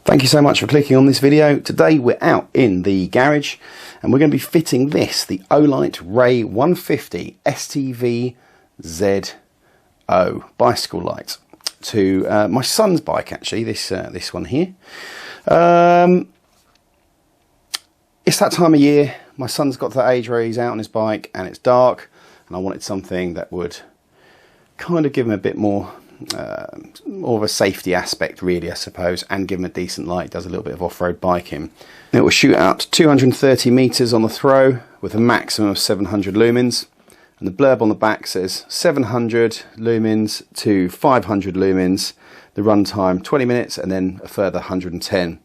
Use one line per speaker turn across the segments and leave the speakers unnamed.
Thank you so much for clicking on this video. Today we're out in the garage and we're going to be fitting this, the Olight Ray 150 StVZO bicycle light to my son's bike actually, this one here. It's that time of year, my son's got to that age where he's out on his bike and it's dark and I wanted something that would kind of give him a bit more of a safety aspect really, I suppose, and give him a decent light. Does a little bit of off-road biking. It will shoot out to 230 meters on the throw with a maximum of 700 lumens, and the blurb on the back says 700 lumens to 500 lumens, the runtime 20 minutes and then a further 110.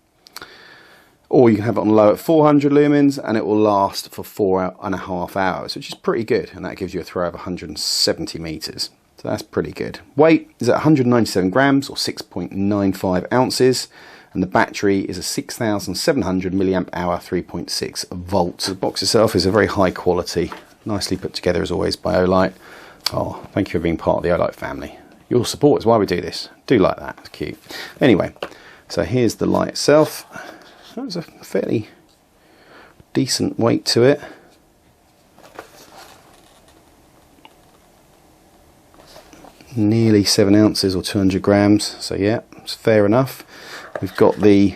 Or you can have it on low at 400 lumens and it will last for 4.5 hours, which is pretty good, and that gives you a throw of 170 meters. So that's pretty good. Weight is at 197 grams or 6.95 ounces, and the battery is a 6,700 milliamp hour 3.6 volts. The box itself is a very high quality, nicely put together as always by Olight. Oh, thank you for being part of the Olight family. Your support is why we do this. Do like that, it's cute. Anyway, so here's the light itself. There's a fairly decent weight to it. Nearly 7 ounces or 200 grams, so yeah, it's fair enough. We've got the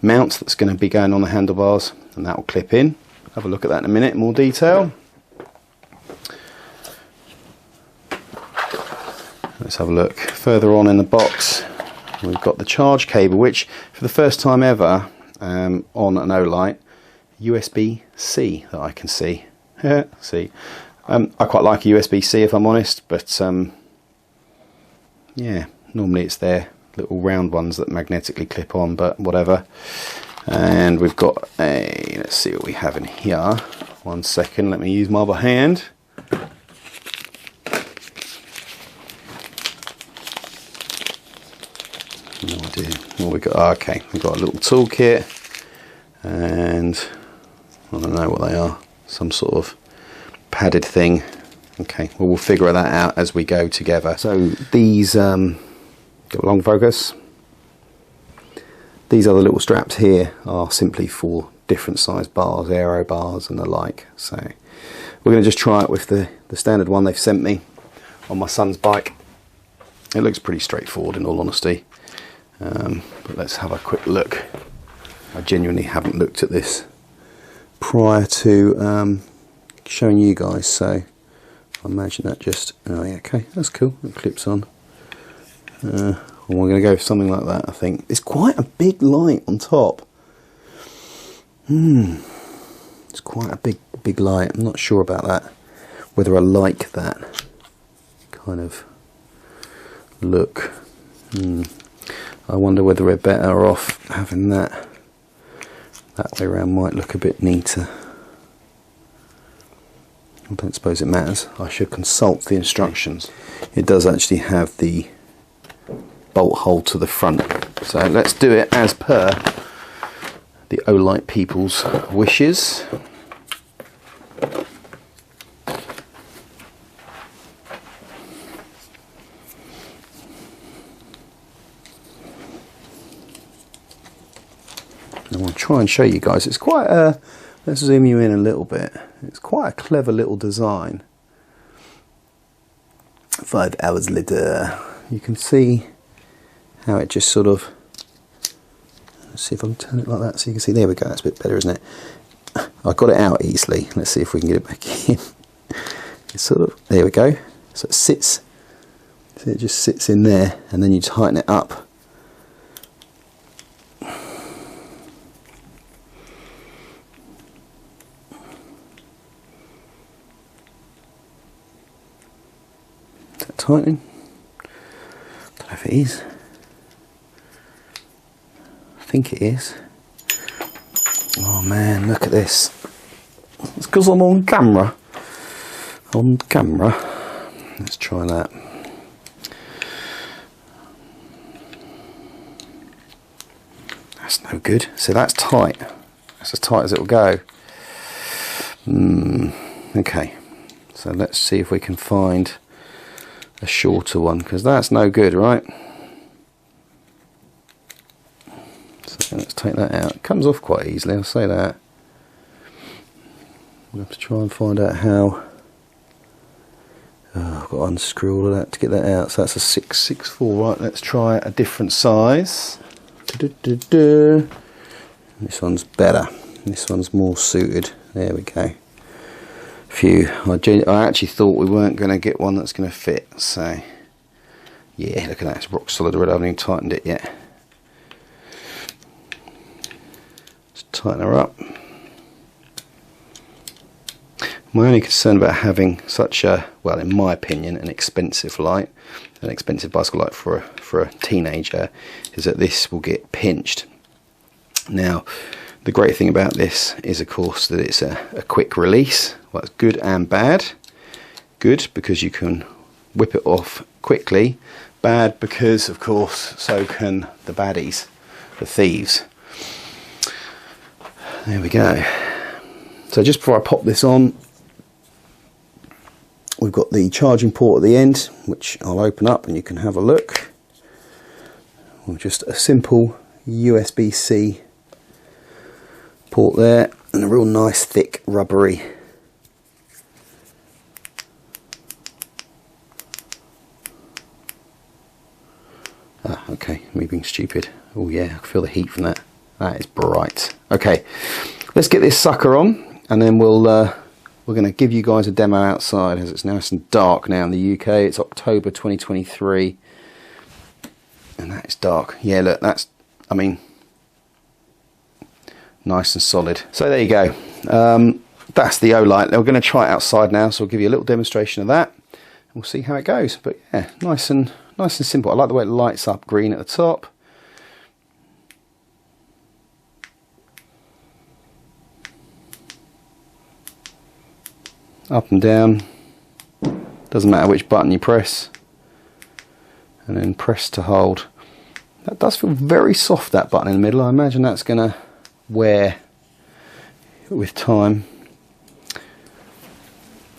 mount that's going to be going on the handlebars, and that will clip in. Have a look at that in a minute in more detail. Let's have a look further on in the box. We've got the charge cable, which for the first time ever on an Olight, USB-C that I can see. See. I quite like a USB-C if I'm honest, but yeah, normally it's their little round ones that magnetically clip on, but whatever. And we've got a, let's see what we have in here. 1 second, let me use my other hand. No idea what we got. Oh, okay, we've got a little toolkit, and I don't know what they are. Some sort of padded thing. Okay, well we'll figure that out as we go together. So these got long focus. These other little straps here are simply for different size bars, aero bars and the like. So we're going to just try it with the standard one they've sent me on my son's bike. It looks pretty straightforward in all honesty, but let's have a quick look. I genuinely haven't looked at this prior to showing you guys, so I imagine that just, oh yeah, okay, that's cool, it clips on. We're going to go with something like that, I think. It's quite a big light on top. It's quite a big light. I'm not sure about that, whether I like that kind of look. I wonder whether we're better off having that way around. Might look a bit neater. I don't suppose it matters. I should consult the instructions. It does actually have the bolt hole to the front. So let's do it as per the Olight people's wishes. I want to try and show you guys. It's quite a, let's zoom you in a little bit. It's quite a clever little design. 5 hours later, you can see how it just sort of, let's see if I can turn it like that so you can see, there we go, that's a bit better, isn't it? I got it out easily, let's see if we can get it back in. It's sort of, there we go, so it sits, so it just sits in there and then you tighten it up. Tightening. Don't know if it is. I think it is. Oh man, look at this. It's because I'm on camera. On camera. Let's try that. That's no good. So that's tight. That's as tight as it will go. Okay. So let's see if we can find a shorter one, because that's no good, right? take that out. It comes off quite easily, I'll say that. We'll have to try and find out how. Oh, I've got to unscrew all of that to get that out. So that's a 664. Right, let's try a different size. This one's better. This one's more suited. There we go. Phew. I actually thought we weren't going to get one that's going to fit. So, yeah, look at that. It's rock solid already. I haven't even tightened it yet. Let's tighten her up. My only concern about having such a, well, in my opinion, an expensive light, an expensive bicycle light for a teenager, is that this will get pinched. Now, the great thing about this is, of course, that it's a quick release. Well, it's good and bad. Good because you can whip it off quickly. Bad because, of course, so can the baddies, the thieves. There we go. So just before I pop this on, we've got the charging port at the end, which I'll open up and you can have a look. Well, just a simple USB-C port there, and a real nice thick rubbery okay, me being stupid. Oh yeah, I can feel the heat from that. That is bright. Okay, let's get this sucker on, and then we're going to give you guys a demo outside, as it's nice and dark now in the UK. It's October 2023, and that is dark. Yeah, look, that's, I mean, nice and solid. So there you go. That's the Olight. We're going to try it outside now, so I'll give you a little demonstration of that, and we'll see how it goes. But yeah, nice and simple. I like the way it lights up green at the top. Up and down, doesn't matter which button you press, and then press to hold. That does feel very soft, that button in the middle. I imagine that's going to wear with time.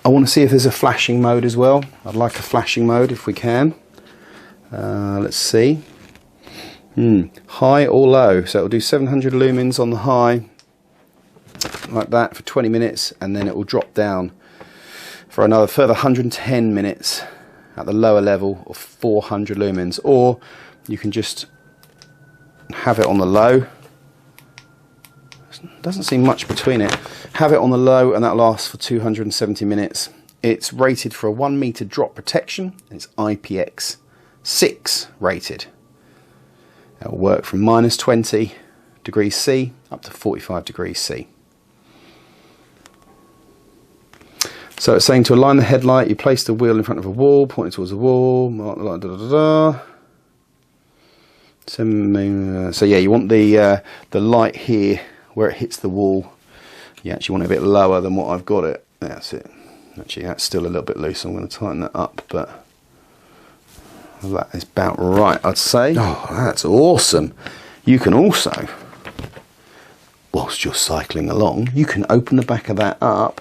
I want to see if there's a flashing mode as well. I'd like a flashing mode if we can. Let's see. High or low, so it'll do 700 lumens on the high, like that, for 20 minutes, and then it will drop down for another further 110 minutes at the lower level of 400 lumens. Or you can just have it on the low. Doesn't seem much between it. Have it on the low, and that lasts for 270 minutes. It's rated for a 1 meter drop protection. It's IPX6 rated. It will work from -20 degrees C up to 45 degrees C. So it's saying to align the headlight, you place the wheel in front of a wall, pointing towards the wall. So yeah, you want the light here where it hits the wall. You actually want it a bit lower than what I've got it. That's it. Actually, that's still a little bit loose. I'm going to tighten that up, but that is about right, I'd say. Oh, that's awesome. You can also, whilst you're cycling along, you can open the back of that up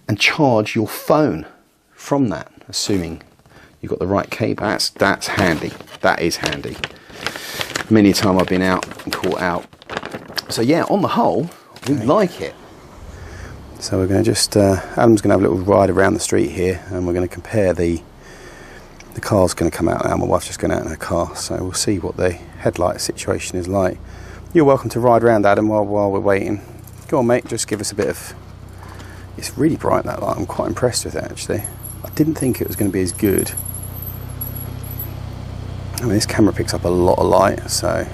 and charge your phone from that, assuming you've got the right cable. That's handy. That is handy. Many a time I've been out and caught out. So yeah, on the whole, we like it. So we're going to just, Adam's going to have a little ride around the street here, and we're going to compare the car's going to come out now. My wife's just going out in her car, so we'll see what the headlight situation is like. You're welcome to ride around, Adam, while we're waiting. Go on, mate, just give us a bit of... It's really bright, that light. I'm quite impressed with it, actually. I didn't think it was going to be as good. I mean, this camera picks up a lot of light, so...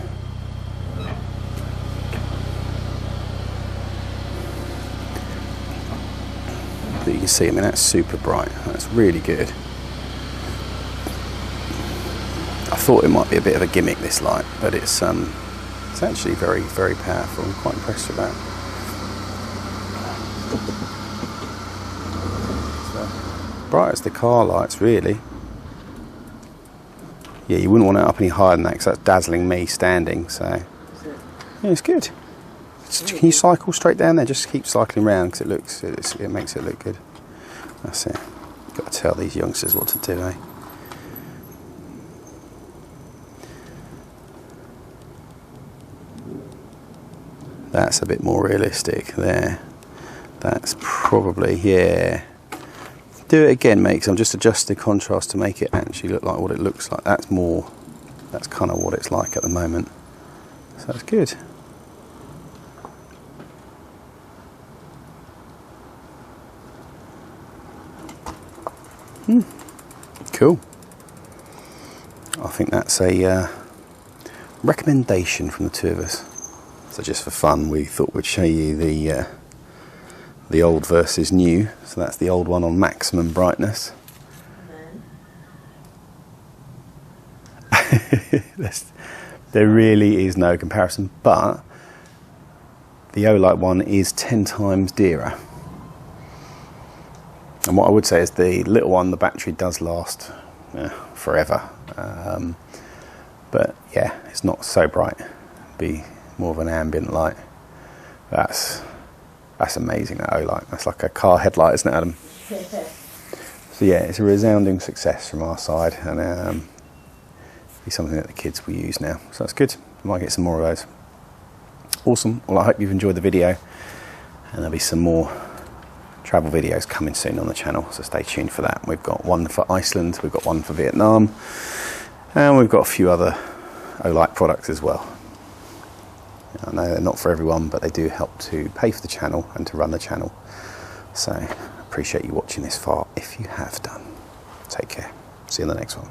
But you can see, I mean, that's super bright. That's really good. I thought it might be a bit of a gimmick, this light, but it's actually very, very powerful. I'm quite impressed with that. Bright as the car lights, really. Yeah, you wouldn't want it up any higher than that, because that's dazzling me standing. So yeah, it's good. Can you cycle straight down there? Just keep cycling around, because it makes it look good. That's it. Got to tell these youngsters what to do, eh? That's a bit more realistic there. That's probably, yeah. Do it again, mate, 'cause I'm just adjusting the contrast to make it actually look like what it looks like. That's more, that's kind of what it's like at the moment. So that's good. Cool. I think that's a recommendation from the two of us. So just for fun, we thought we'd show you the old versus new. So that's the old one on maximum brightness. There really is no comparison, but the Olight one is 10 times dearer. And what I would say is the little one, the battery does last forever. But yeah, it's not so bright. It'd be more of an ambient light. That's amazing, that Olight. That's like a car headlight, isn't it, Adam? So yeah, it's a resounding success from our side, and be something that the kids will use now. So that's good. I might get some more of those. Awesome. Well, I hope you've enjoyed the video, and there'll be some more travel videos coming soon on the channel, so stay tuned for that. We've got one for Iceland, we've got one for Vietnam, and we've got a few other Olight products as well. I know they're not for everyone, but they do help to pay for the channel and to run the channel. So I appreciate you watching this far if you have done. Take care. See you in the next one.